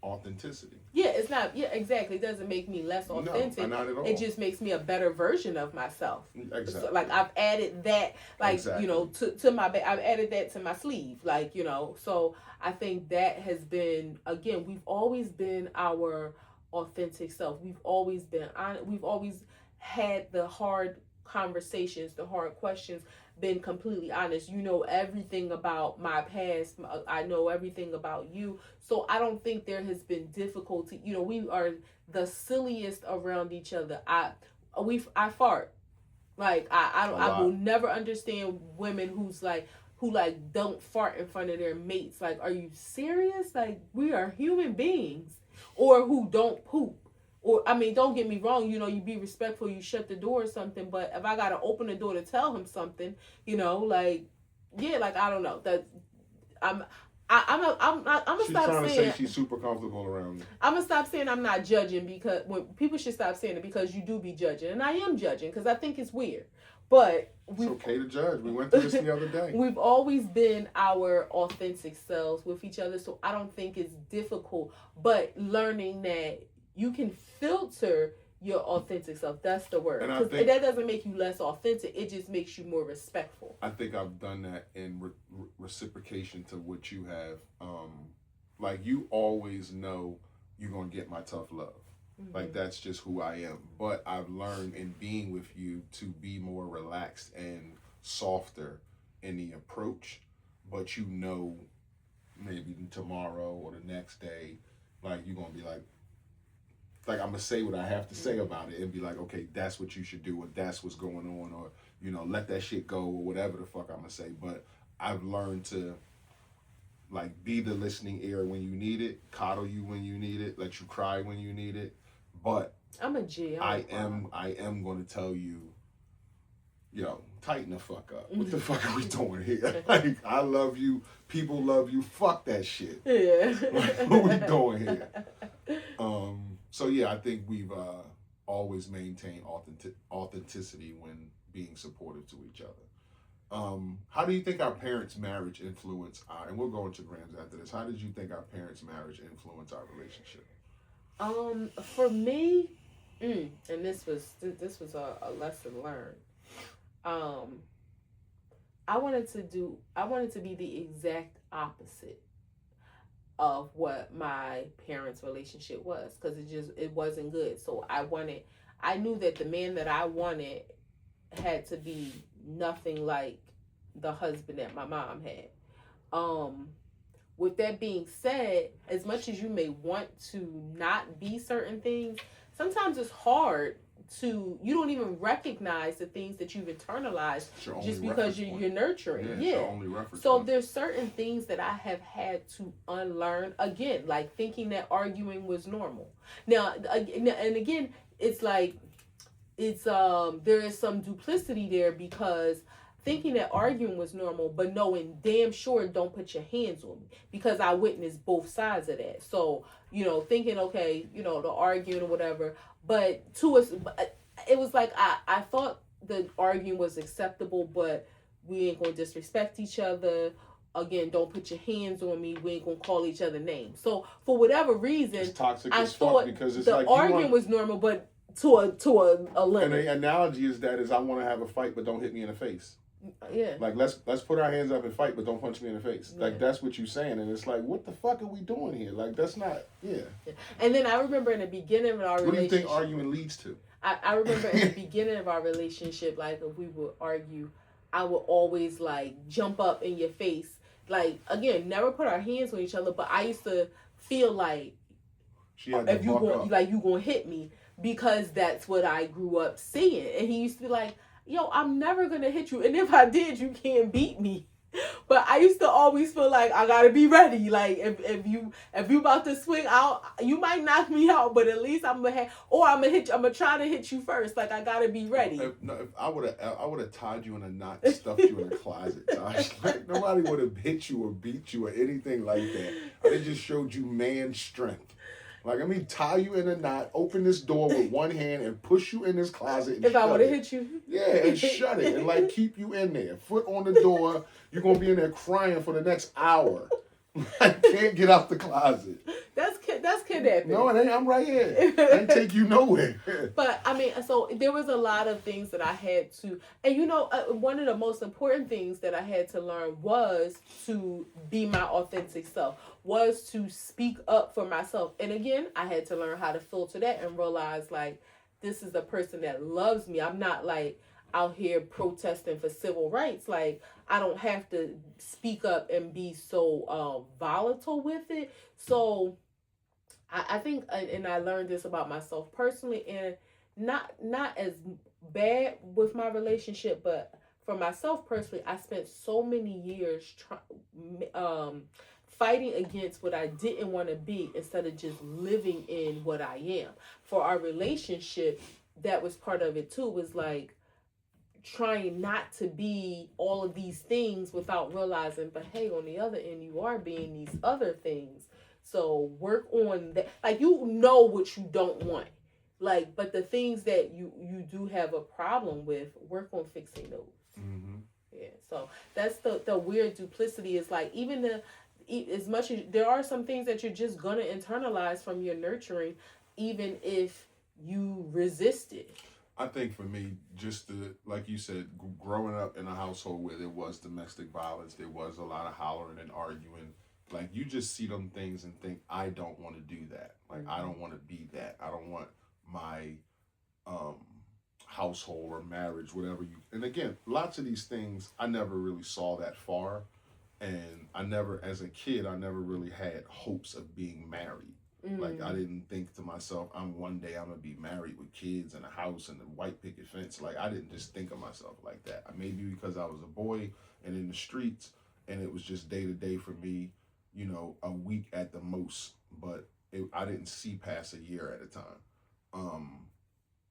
authenticity. Yeah, it's not. Yeah, exactly. It doesn't make me less authentic. No, not at all. It just makes me a better version of myself. Exactly. So, like, I've added that, like, exactly. To my I've added that to my sleeve, like, So I think that has been, again, we've always been our authentic self. We've always been on. We've always had the hard conversations, the hard questions, been completely honest. You know everything about my past. I know everything about you. So I don't think there has been difficulty. We are the silliest around each other. I fart. Like I will never understand women who don't fart in front of their mates. Like, are you serious? Like, we are human beings. Or who don't poop. Or, I mean, don't get me wrong, you be respectful, you shut the door or something, but if I gotta open the door to tell him something, like, yeah, like, I don't know, that I'm gonna She's stop trying to saying say she's super comfortable around you. I'm gonna stop saying I'm not judging, because when people should stop saying it, because you do be judging, and I am judging because I think it's weird, but it's okay to judge. We went through this the other day. We've always been our authentic selves with each other, so I don't think it's difficult, but learning that you can filter your authentic self. That's the word. Because that doesn't make you less authentic. It just makes you more respectful. I think I've done that in reciprocation to what you have. Like, you always know you're going to get my tough love. Like, that's just who I am. But I've learned in being with you to be more relaxed and softer in the approach. But maybe tomorrow or the next day, like, you're going to be like, I'm going to say what I have to say about it and be like, okay, that's what you should do, or that's what's going on, or, let that shit go, or whatever the fuck I'm going to say. But I've learned to, like, be the listening ear when you need it, coddle you when you need it, let you cry when you need it. But I'm a G. I am going to tell you, tighten the fuck up. What the fuck are we doing here? Like, I love you. People love you. Fuck that shit. Yeah. Like, what we doing here? So yeah, I think we've always maintained authenticity when being supportive to each other. How do you think our parents' marriage influenced and we'll go into Grams after this. How did you think our parents' marriage influenced our relationship? For me, and this was a lesson learned. I wanted to be the exact opposite of what my parents' relationship was, because it wasn't good. So I knew that the man that I wanted had to be nothing like the husband that my mom had. With that being said, as much as you may want to not be certain things, sometimes it's hard you don't even recognize the things that you've internalized just because you're nurturing. Yeah. So there's certain things that I have had to unlearn, again, like thinking that arguing was normal. Now, and again, it's like, it's there is some duplicity there, because thinking that arguing was normal, but knowing damn sure don't put your hands on me, because I witnessed both sides of that. So, thinking, okay, the arguing or whatever, but to us, it was like I thought the arguing was acceptable, but we ain't gonna disrespect each other. Again, don't put your hands on me. We ain't gonna call each other names. So for whatever reason, It's toxic I as fuck thought because it's the like arguing was normal, but to a limit. And the analogy is that is I want to have a fight, but don't hit me in the face. Yeah. Like let's put our hands up and fight, but don't punch me in the face. Yeah. Like that's what you're saying, and it's like, what the fuck are we doing here? Like that's not, yeah. And then I remember in the beginning of our What do you relationship, think arguing leads to? I remember in the beginning of our relationship, like if we would argue, I would always like jump up in your face. Like, again, never put our hands on each other, but I used to feel like if you gonna hit me, because that's what I grew up seeing. And he used to be like, yo, I'm never gonna hit you, and if I did, you can't beat me. But I used to always feel like I gotta be ready. Like if you about to swing out, you might knock me out, but at least I'm gonna hit you. I'm gonna try to hit you first. Like I gotta be ready. If I would have tied you in a knot and stuffed you in a closet, Josh. Like nobody would have hit you or beat you or anything like that. I just showed you man strength. Like, let me tie you in a knot, open this door with one hand, and push you in this closet. And if I would have hit you. Yeah, and shut it. And, like, keep you in there. Foot on the door. You're going to be in there crying for the next hour. I can't get out the closet. That's kidnapping. No, it ain't. I'm right here. I ain't take you nowhere. But, I mean, so there was a lot of things that I had to... And, one of the most important things that I had to learn was to be my authentic self. Was to speak up for myself. And again, I had to learn how to filter that and realize, like, this is a person that loves me. I'm not, like, out here protesting for civil rights. Like, I don't have to speak up and be so volatile with it. So I think, and I learned this about myself personally, and not as bad with my relationship, but for myself personally, I spent so many years fighting against what I didn't want to be instead of just living in what I am. For our relationship, that was part of it too, was like trying not to be all of these things without realizing, but hey, on the other end, you are being these other things. So work on that. Like, what you don't want. Like, but the things that you do have a problem with, work on fixing those. Mm-hmm. Yeah. So that's the weird duplicity, is like, even as much as there are some things that you're just gonna internalize from your nurturing, even if you resist it. I think for me, just like you said, growing up in a household where there was domestic violence, there was a lot of hollering and arguing. Like, you just see them things and think, I don't want to do that. Like, I don't want to be that. I don't want my household or marriage, whatever you. And again, lots of these things, I never really saw that far. And as a kid, I never really had hopes of being married. Like, I didn't think to myself, one day I'm going to be married with kids and a house and a white picket fence. Like, I didn't just think of myself like that. Maybe because I was a boy and in the streets, and it was just day to day for me, a week at the most. But I didn't see past a year at a time.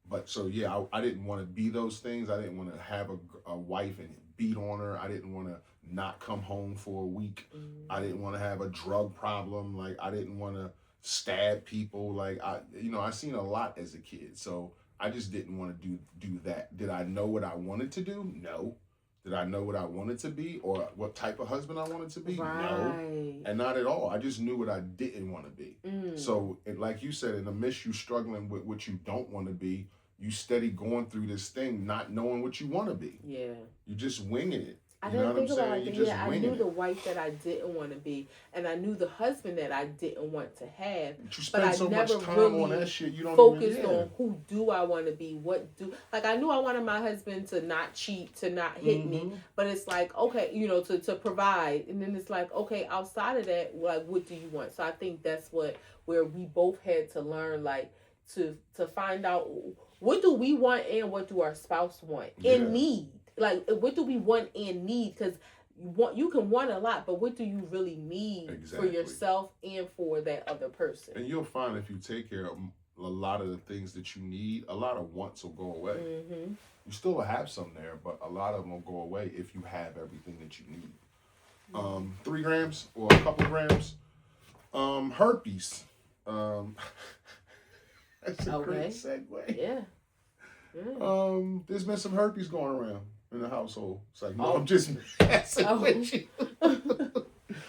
But so, yeah, I didn't want to be those things. I didn't want to have a wife and beat on her. I didn't want to not come home for a week. I didn't want to have a drug problem. Like, I didn't want to stab people. Like, I seen a lot as a kid. So I just didn't want to do that. Did I know what I wanted to do? No. Did I know what I wanted to be or what type of husband I wanted to be? Right. No. And not at all. I just knew what I didn't want to be. So, like you said, in the midst you struggling with what you don't want to be, you steady going through this thing, not knowing what you want to be. Yeah. You just winging it. I didn't think about it. Yeah, I knew the wife that I didn't want to be, and I knew the husband that I didn't want to have. But I so never much time really on that shit. You don't focused on who do I want to be, like, I knew I wanted my husband to not cheat, to not hit me, but it's like, okay, to provide, and then it's like, okay, outside of that, like, what do you want? So I think that's where we both had to learn, like, to find out what do we want and what do our spouse want and need. Like, what do we want and need? Because you can want a lot, but what do you really need for yourself and for that other person? And you'll find if you take care a lot of the things that you need, a lot of wants will go away. Mm-hmm. You still will have some there, but a lot of them will go away if you have everything that you need. 3 grams or a couple grams. Herpes. That's a great segue. Yeah. There's been some herpes going around in the household. It's like, no, I'm just messing with you.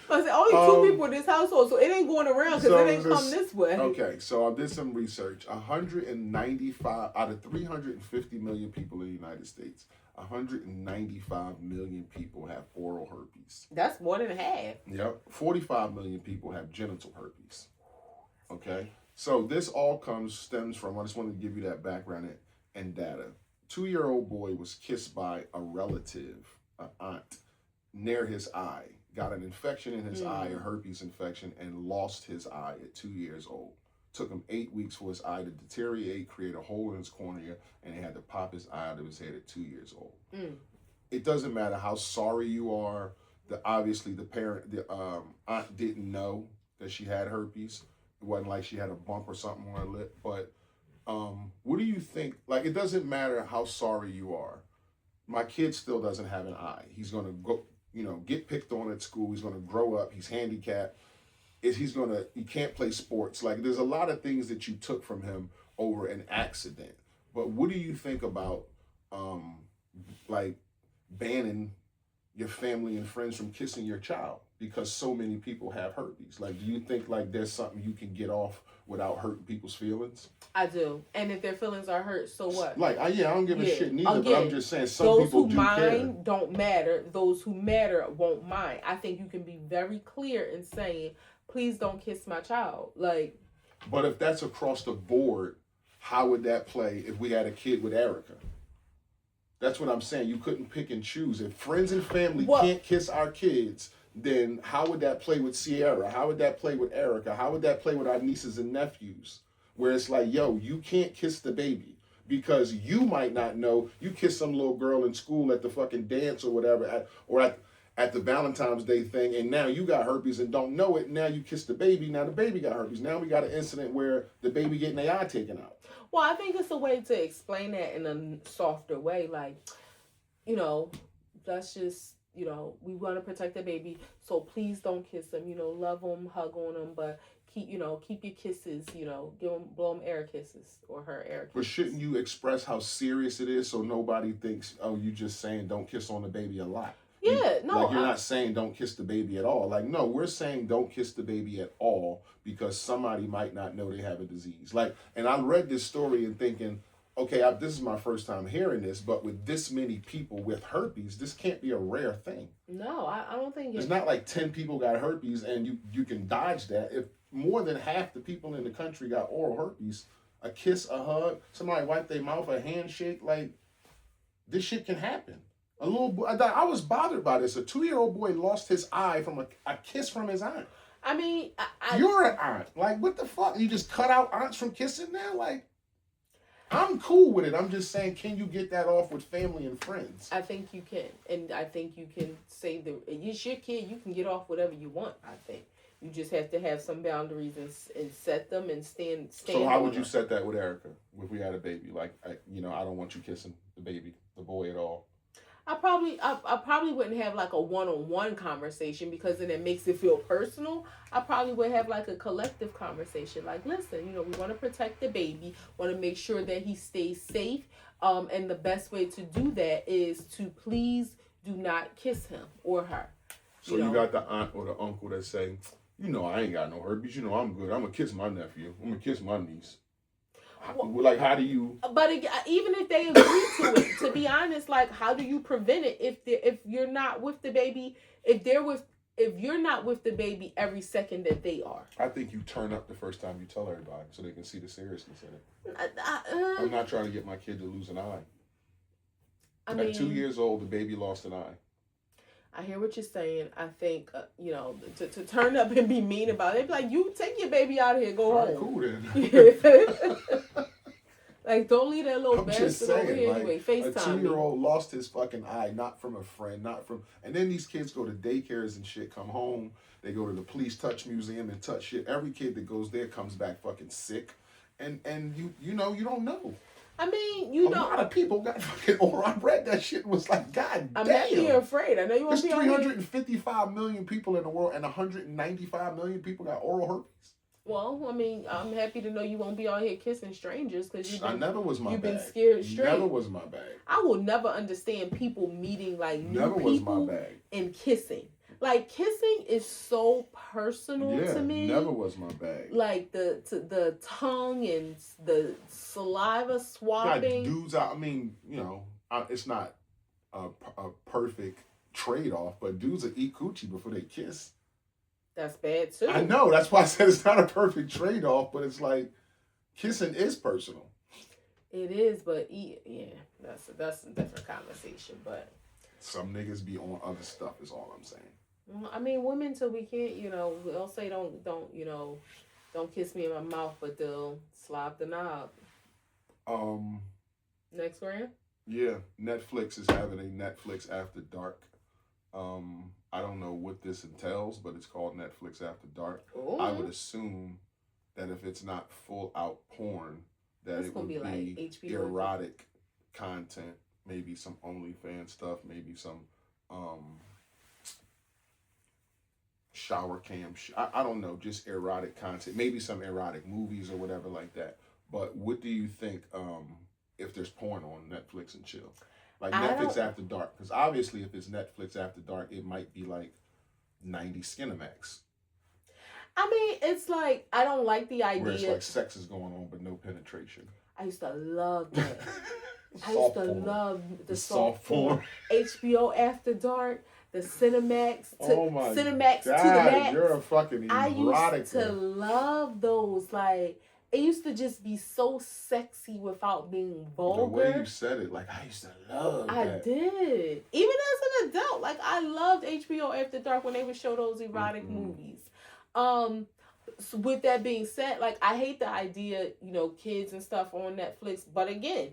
I said, only 2 people in this household, so it ain't going around because it ain't come this way. Okay, so I did some research. 195 out of 350 million people in the United States, 195 million people have oral herpes. That's more than half. Yep. 45 million people have genital herpes. Okay, so this all stems from, I just wanted to give you that background and data. 2-year-old boy was kissed by a relative, an aunt, near his eye. Got an infection in his eye, a herpes infection, and lost his eye at 2 years old. Took him 8 weeks for his eye to deteriorate, create a hole in his cornea, and he had to pop his eye out of his head at 2 years old. It doesn't matter how sorry you are. Obviously, the aunt didn't know that she had herpes. It wasn't like she had a bump or something on her lip. But what do you think? Like, it doesn't matter how sorry you are. My kid still doesn't have an eye. He's gonna go. Get picked on at school. He's going to grow up. He's handicapped. He can't play sports. Like, there's a lot of things that you took from him over an accident. But what do you think about, like, banning your family and friends from kissing your child because so many people have herpes? Like, do you think, like, there's something you can get off without hurting people's feelings? I do. And if their feelings are hurt, so what? Like, I don't give a shit neither, but I'm just saying some those people who do mind care. don't matter. Those who matter won't mind. I think you can be very clear in saying, please don't kiss my child. Like, but if that's across the board, how would that play if we had a kid with Erica? That's what I'm saying. You couldn't pick and choose. If friends and family can't kiss our kids, then how would that play with Sierra? How would that play with Erica? How would that play with our nieces and nephews? Where it's like, yo, you can't kiss the baby because you might not know. You kiss some little girl in school at the fucking dance or whatever, at the Valentine's Day thing, and now you got herpes and don't know it. Now you kiss the baby. Now the baby got herpes. Now we got an incident where the baby getting their eye taken out. Well, I think it's a way to explain that in a softer way. Like, that's just, we want to protect the baby, so please don't kiss them. Love them, hug on them, but keep your kisses. Blow them air kisses or her air kisses. But shouldn't you express how serious it is so nobody thinks, oh, you just saying don't kiss on the baby a lot? Yeah, no. Like, you're not saying don't kiss the baby at all. Like, no, we're saying don't kiss the baby at all because somebody might not know they have a disease. Like, and I read this story and thinking, okay, this is my first time hearing this, but with this many people with herpes, this can't be a rare thing. No, I don't think it's not like 10 people got herpes and you can dodge that. If more than half the people in the country got oral herpes, a kiss, a hug, somebody wipe their mouth, a handshake, like, this shit can happen. A little boy, I was bothered by this. A 2-year-old boy lost his eye from a kiss from his aunt. I mean, you're an aunt. Like, what the fuck? You just cut out aunts from kissing now? Like, I'm cool with it. I'm just saying, can you get that off with family and friends? I think you can. And I think you can say it's your kid. You can get off whatever you want, I think. You just have to have some boundaries and set them and stand. So how would you set that with Erica if we had a baby? Like, I don't want you kissing the baby, the boy at all. I probably wouldn't have like a one-on-one conversation because then it makes it feel personal. I probably would have like a collective conversation. Like, listen, we want to protect the baby, want to make sure that he stays safe. And the best way to do that is to please do not kiss him or her. So you got the aunt or the uncle that say, I ain't got no herpes. I'm good. I'm going to kiss my nephew. I'm going to kiss my niece. Like, how do you? But even if they agree to it, to be honest, like, how do you prevent it if you're not with the baby? If you're not with the baby every second that they are. I think you turn up the first time you tell everybody so they can see the seriousness in it. I'm not trying to get my kid to lose an eye. At 2 years old, the baby lost an eye. I hear what you're saying. I think, to turn up and be mean about it, like, you take your baby out of here, go home. Cool then. Like, don't leave that little bastard over here anyway. FaceTime. A 2-year-old lost his fucking eye, not from a friend, and then these kids go to daycares and shit, come home, they go to the police touch museum and touch shit. Every kid that goes there comes back fucking sick. and you know you don't know. I mean, you A know, lot of people got fucking oral. I read that shit and was like, God I'm damn. happy you're afraid. I know you want There's to be on 355 million people in the world, and 195 million people got oral herpes. Well, I mean, I'm happy to know you won't be out here kissing strangers because I never was my you've bag. been scared straight. Never was my bag. I will never understand people meeting like Never new was people my bag. and kissing. Like kissing is so personal to me. Never was my bag. Like the tongue and the saliva Got swapping. dudes out. I mean, you know, it's not a perfect trade off, but dudes will eat coochie before they kiss. That's bad too. I know. That's why I said it's not a perfect trade off, but it's like kissing is personal. It is, but yeah, that's a different conversation. But some niggas be on other stuff. Is all I'm saying. I mean, women till we can't, they'll say don't kiss me in my mouth, but they'll slap the knob. Next round? Yeah, Netflix is having a Netflix After Dark. I don't know what this entails, but it's called Netflix After Dark. Ooh. I would assume that if it's not full out porn, that it would be like HBO erotic content, maybe some OnlyFans stuff, maybe some shower cam. I don't know, just erotic content, maybe some erotic movies or whatever like that. But what do you think if there's porn on Netflix and chill? Like Netflix After Dark. Because obviously if it's Netflix After Dark, it might be like 90 Skinamax. I mean, it's like, I don't like the idea. Where it's like sex is going on, but no penetration. I used to love that. I Soft used to porn. love the soft porn. HBO After Dark, the Cinemax to oh my Cinemax God, to the max. You're a fucking erotica. I used to love those. Like, it used to just be so sexy without being vulgar. The way you said it, like, I used to love that. I did. Even as an adult, like, I loved HBO After Dark when they would show those erotic movies. So with that being said, like, I hate the idea, kids and stuff on Netflix. But again,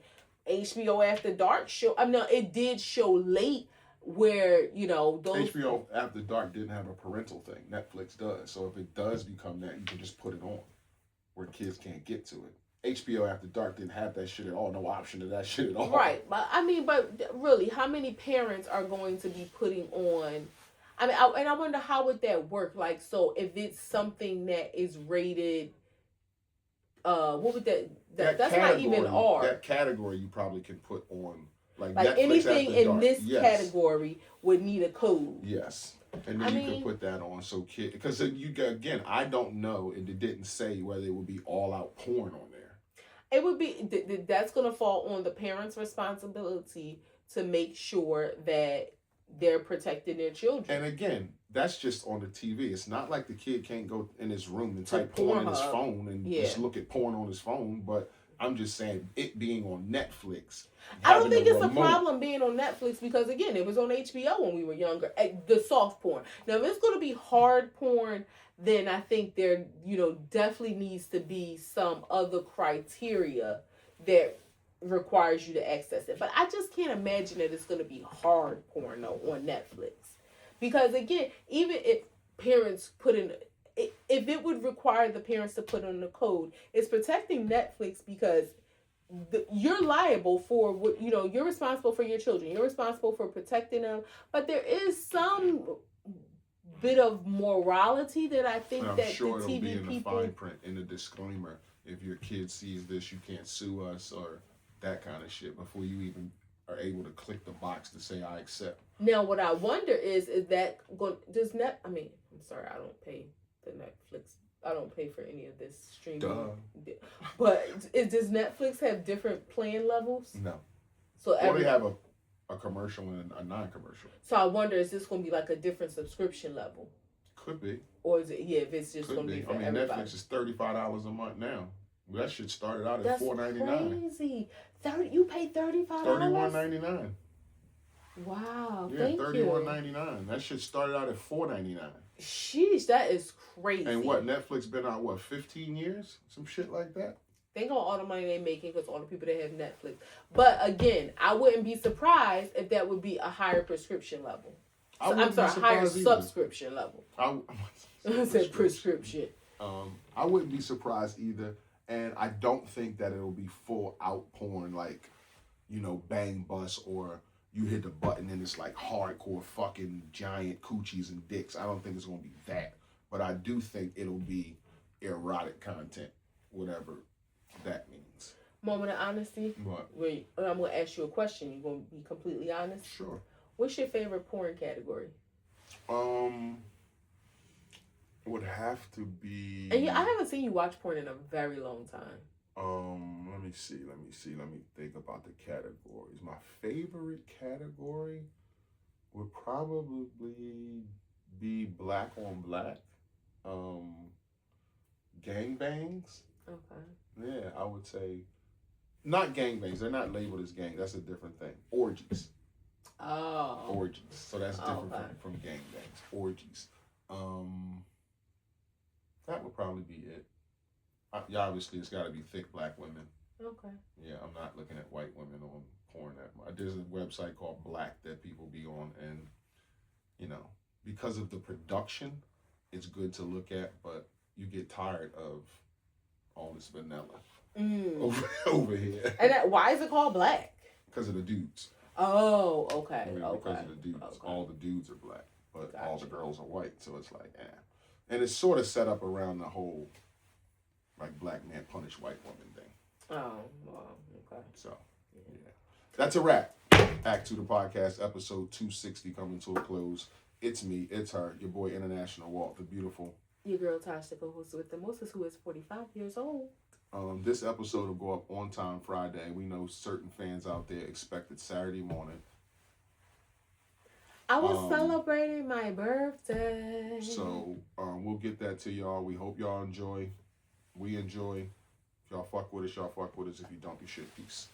HBO After Dark it did show late where, those... HBO After Dark didn't have a parental thing. Netflix does. So if it does become that, you can just put it on where kids can't get to it. HBO After Dark didn't have that shit at all. No option to that shit at all. Right. But, but really, how many parents are going to be putting on... and I wonder how would that work? Like, so if it's something that is rated... what would that's not even R. That category you probably can put on... Like anything in dark. this category would need a code. Yes. And then you can put that on so kid, because again, I don't know, and it didn't say whether it would be all out porn on there. It would be, that's going to fall on the parents' responsibility to make sure that they're protecting their children. And again, that's just on the TV. It's not like the kid can't go in his room and type porn in his phone and just look at porn on his phone, but I'm just saying it being on Netflix. I don't think it's a problem being on Netflix because, again, it was on HBO when we were younger. The soft porn. Now, if it's going to be hard porn, then I think there, definitely needs to be some other criteria that requires you to access it. But I just can't imagine that it's going to be hard porn though on Netflix. Because, again, even if parents put in... If it would require the parents to put in the code, it's protecting Netflix because you're liable for what, you're responsible for your children. You're responsible for protecting them. But there is some bit of morality that I think that sure the it'll TV be in people... the fine print, in the disclaimer. If your kid sees this, you can't sue us or that kind of shit before you even are able to click the box to say I accept. Now, what I wonder is that going... I'm sorry, I don't pay the Netflix. I don't pay for any of this streaming. Duh. But does Netflix have different plan levels? No. So they have a commercial and a non-commercial. So I wonder, is this going to be like a different subscription level? Could be. Or is it? Yeah, if it's just going to be for everybody. Netflix is $35 a month now. That shit started out at $4.99. That's crazy. You pay $35. $31.99. Wow. Yeah, thank you. $31.99. That shit started out at $4.99. Sheesh, that is crazy. And what, Netflix been out, 15 years? Some shit like that? Think on all the money they're making because all the people that have Netflix. But again, I wouldn't be surprised if that would be a higher prescription level. Higher subscription level. I said prescription. I wouldn't be surprised either. And I don't think that it'll be full out porn like, you know, bang bus or you hit the button and it's like hardcore fucking giant coochies and dicks. I don't think it's gonna be that. But I do think it'll be erotic content, whatever that means. Moment of honesty. What? Wait, I'm gonna ask you a question. You gonna be completely honest? Sure. What's your favorite porn category? Would have to be. And I haven't seen you watch porn in a very long time. Let me see. Let me think about the categories. My favorite category would probably be black on black. Gangbangs. Okay. Yeah, I would say not gangbangs. They're not labeled as gang. That's a different thing. Orgies. Oh. Orgies. So that's different Okay. from gangbangs. Orgies. That would probably be it. Yeah, obviously it's got to be thick black women. Okay. Yeah, I'm not looking at white women on porn that much. There's a website called Black that people be on, and you know, because of the production, it's good to look at, but you get tired of all this vanilla over here. And why is it called Black? Because of the dudes. Oh, okay. I mean, Okay. because of the dudes. Okay. All the dudes are black, but Gotcha. all the girls are white, so it's like, eh. And it's sort of set up around the whole, like, black man punish white woman thing. Oh, well, okay. So, yeah. That's a wrap. Act 2 the podcast, episode 260 coming to a close. It's me, it's her, your boy International Walt, the beautiful. Your girl Tosh, the co-host with the Moses, who is 45 years old. This episode will go up on time Friday. We know certain fans out there expect it Saturday morning. I was celebrating my birthday. So we'll get that to y'all. We hope y'all enjoy. We enjoy. If y'all fuck with us, y'all fuck with us. If you don't, you should. Peace.